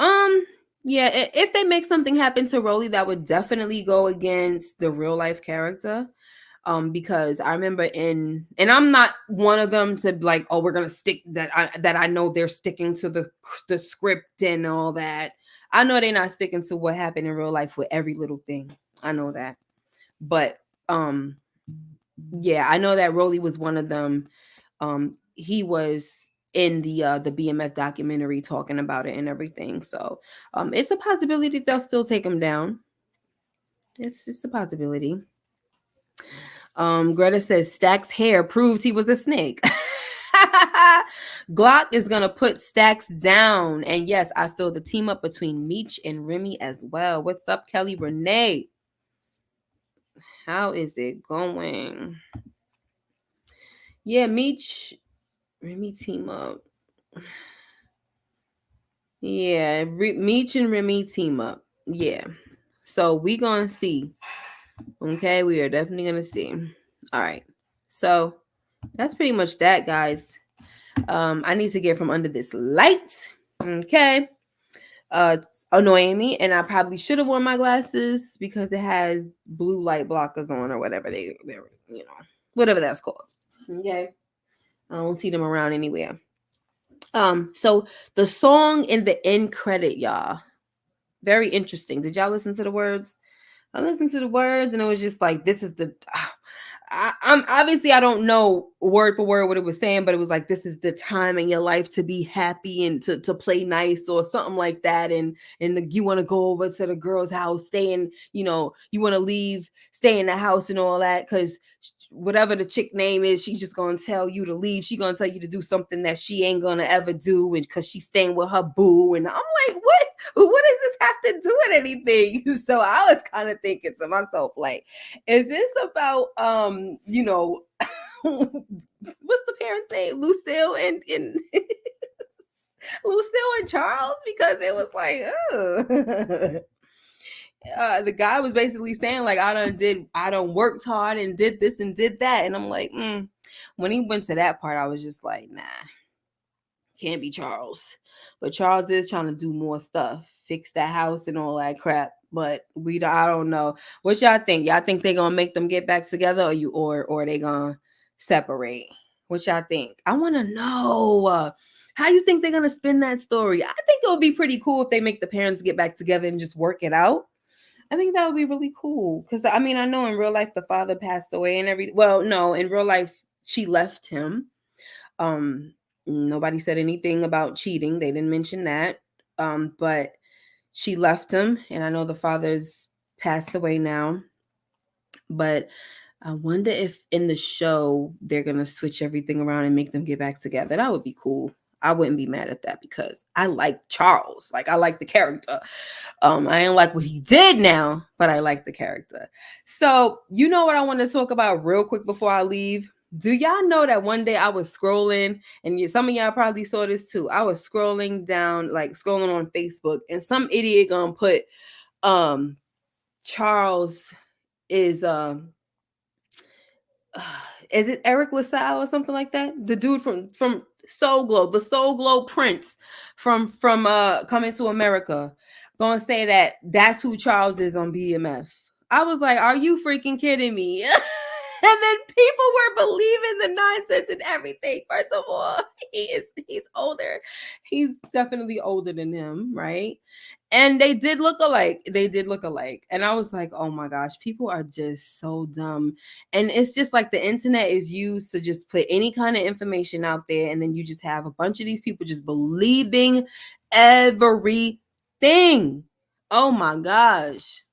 Yeah, if they make something happen to Rolly, that would definitely go against the real life character. Because I remember and I'm not one of them to like, oh, we're gonna stick that I know they're sticking to the script and all that. I know they're not sticking to what happened in real life with every little thing. I know that. But yeah, I know that Rolly was one of them. He was in the BMF documentary talking about it and everything. So it's a possibility they'll still take him down. It's a possibility. Greta says Stack's hair proved he was a snake. Glock is gonna put Stacks down. And yes, I feel the team up between Meech and Remy as well. What's up, Kelly Renee? How is it going? Yeah, Meech, Remy team up. Yeah, Meech and Remy team up. Yeah. So we gonna see. Okay, we are definitely gonna see. All right. So that's pretty much that, guys. I need to get from under this light. Okay. It's annoying me, and I probably should have worn my glasses because it has blue light blockers on or whatever they're whatever that's called. Okay. I don't see them around anywhere. So the song in the end credit, y'all, very interesting. Did y'all listen to the words? I listened to the words, and it was just like, this is the. I'm obviously I don't know word for word what it was saying, but it was like, this is the time in your life to be happy and to play nice or something like that. And you want to go over to the girl's house, stay in, you want to leave, stay in the house and all that, because whatever the chick name is, she's just gonna tell you to leave. She gonna tell you to do something that she ain't gonna ever do, and because she's staying with her boo. And I'm like, what does this have to do with anything? So I was kind of thinking to myself, like, is this about what's the parents' name? Lucille and Lucille and Charles? Because it was like, the guy was basically saying like, I don't worked hard and did this and did that. And I'm like, when he went to that part, I was just like, nah, can't be Charles. But Charles is trying to do more stuff, fix that house and all that crap. But I don't know. What y'all think? Y'all think they gonna make them get back together, or they gonna separate? What y'all think? I want to know. How you think they're gonna spin that story? I think it would be pretty cool if they make the parents get back together and just work it out. I think that would be really cool. Because I mean, I know in real life the father passed away and well, no, in real life she left him. Nobody said anything about cheating. They didn't mention that. But she left him, and I know the father's passed away now. But I wonder if in the show they're gonna switch everything around and make them get back together. That would be cool. I wouldn't be mad at that because I like Charles. Like, I like the character. I didn't like what he did now, but I like the character. So, you know what I want to talk about real quick before I leave? Do y'all know that one day I was scrolling, and some of y'all probably saw this too. I was scrolling down, like scrolling on Facebook, and some idiot gonna put Charles is is it Eric LaSalle or something like that? The dude from Soul Glow, the Soul Glow Prince from Coming to America, gonna say that that's who Charles is on BMF. I was like, are you freaking kidding me? And then people were believing the nonsense and everything. First of all, he's older. He's definitely older than him, right? And they did look alike. And I was like, oh my gosh, people are just so dumb. And it's just like the internet is used to just put any kind of information out there. And then you just have a bunch of these people just believing everything. Oh my gosh.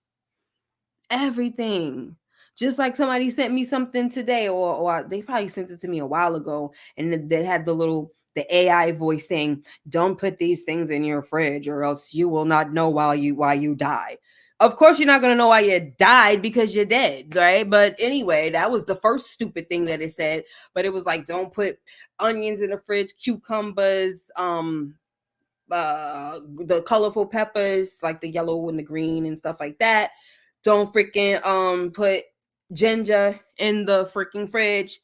Everything. Just like somebody sent me something today, or they probably sent it to me a while ago, and they had the AI voice saying, "Don't put these things in your fridge, or else you will not know why you die." Of course, you're not gonna know why you died because you're dead, right? But anyway, that was the first stupid thing that it said. But it was like, don't put onions in the fridge, cucumbers, the colorful peppers, like the yellow and the green and stuff like that. Don't freaking put ginger in the freaking fridge.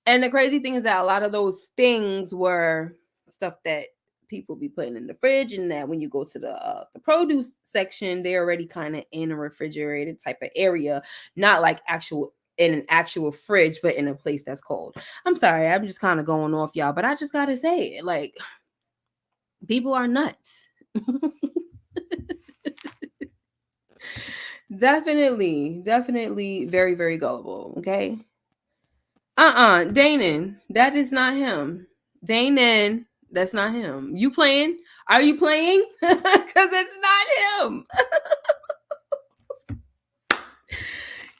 And the crazy thing is that a lot of those things were stuff that people be putting in the fridge, and that when you go to the produce section, they're already kind of in a refrigerated type of area, not like actual in an actual fridge, but in a place that's cold. I'm sorry, I'm just kind of going off, y'all, but I just gotta say it. Like, people are nuts. Definitely very, very gullible. Okay. Danon, that is not him. Danon, that's not him. You playing? Are you playing? Because it's not him.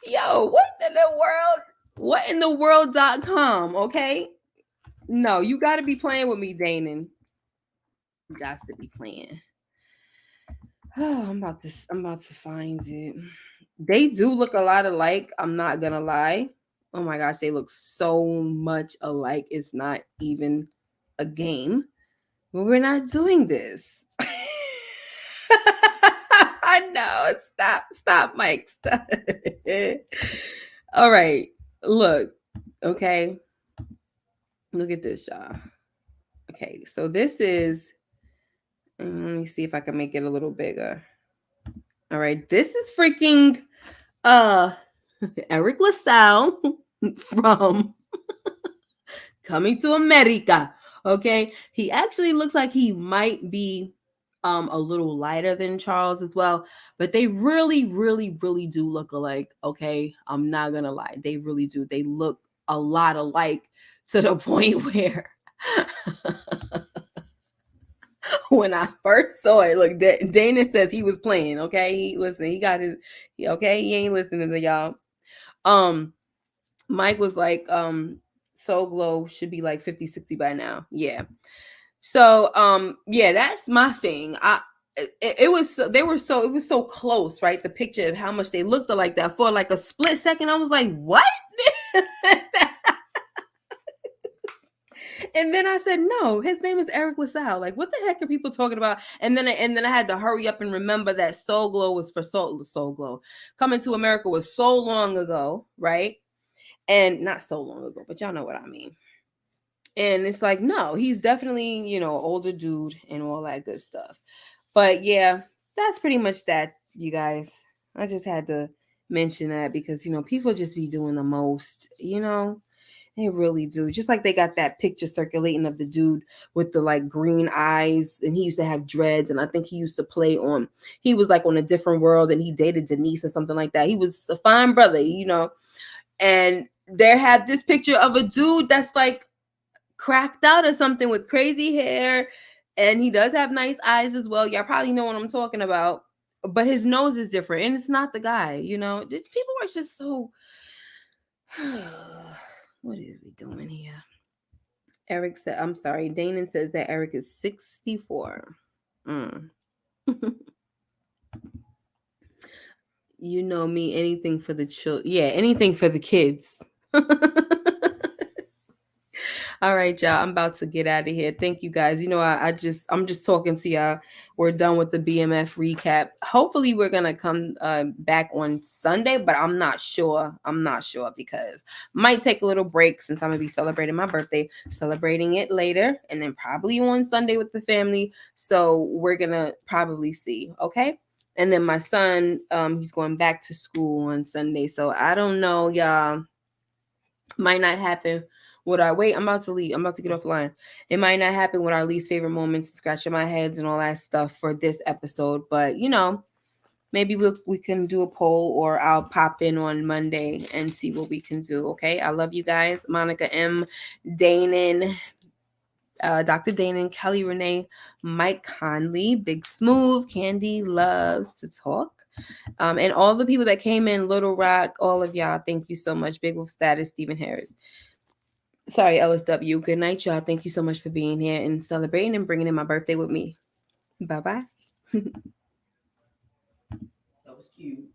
Yo, what in the world? What in the world.com? Okay. No, you got to be playing with me, Danon. You got to be playing. Oh, I'm about to find it. They do look a lot alike. I'm not gonna lie. Oh my gosh, they look so much alike. It's not even a game. But we're not doing this. I know. Stop, Mike. Stop. All right. Look. Okay. Look at this, y'all. Okay, so this is. Let me see if I can make it a little bigger. All right, this is freaking Eric LaSalle from Coming to America. Okay, he actually looks like he might be a little lighter than Charles as well, but they really do look alike. Okay, I'm not gonna lie, they really do. They look a lot alike to the point where when I first saw it, look, Dana says he was playing. Okay, he got his. Okay, he ain't listening to y'all. Mike was like, Soul Glow should be like 50, 60 by now. Yeah. So, yeah, that's my thing. It was it was so close, right? The picture of how much they looked like that for like a split second. I was like, what? And then I said, no, his name is Eric LaSalle. Like, what the heck are people talking about? And then I had to hurry up and remember that Soul Glow was for Soul Glow. Coming to America was so long ago, right? And not so long ago, but y'all know what I mean. And it's like, no, he's definitely, older dude and all that good stuff. But yeah, that's pretty much that, you guys. I just had to mention that because, people just be doing the most, They really do. Just like they got that picture circulating of the dude with the like green eyes, and he used to have dreads, and I think he used to he was like on a different world, and he dated Denise or something like that. He was a fine brother, And there had this picture of a dude that's like cracked out or something with crazy hair, and he does have nice eyes as well. Y'all probably know what I'm talking about, but his nose is different, and it's not the guy. People are just so. What are we doing here? Eric said, I'm sorry. Danon says that Eric is 64. You know me, anything for the children. Yeah, anything for the kids. All right, y'all. I'm about to get out of here. Thank you guys. I'm just talking to y'all. We're done with the BMF recap. Hopefully we're gonna come back on Sunday, but I'm not sure. Because might take a little break since I'm gonna be celebrating my birthday, celebrating it later, and then probably on Sunday with the family. So we're gonna probably see. Okay. And then my son, he's going back to school on Sunday. So I don't know, y'all. Might not happen. I'm about to leave. I'm about to get offline. It might not happen with our least favorite moments, scratching my heads and all that stuff for this episode, but maybe we can do a poll, or I'll pop in on Monday and see what we can do. Okay, I love you guys. Monica M, Danon, Dr. Danon, Kelly Renee, Mike Conley, Big Smooth, Candy loves to talk. And all the people that came in, Little Rock, all of y'all, thank you so much. Big Wolf Status, Stephen Harris. Sorry, LSW. Good night, y'all. Thank you so much for being here and celebrating and bringing in my birthday with me. Bye-bye. That was cute.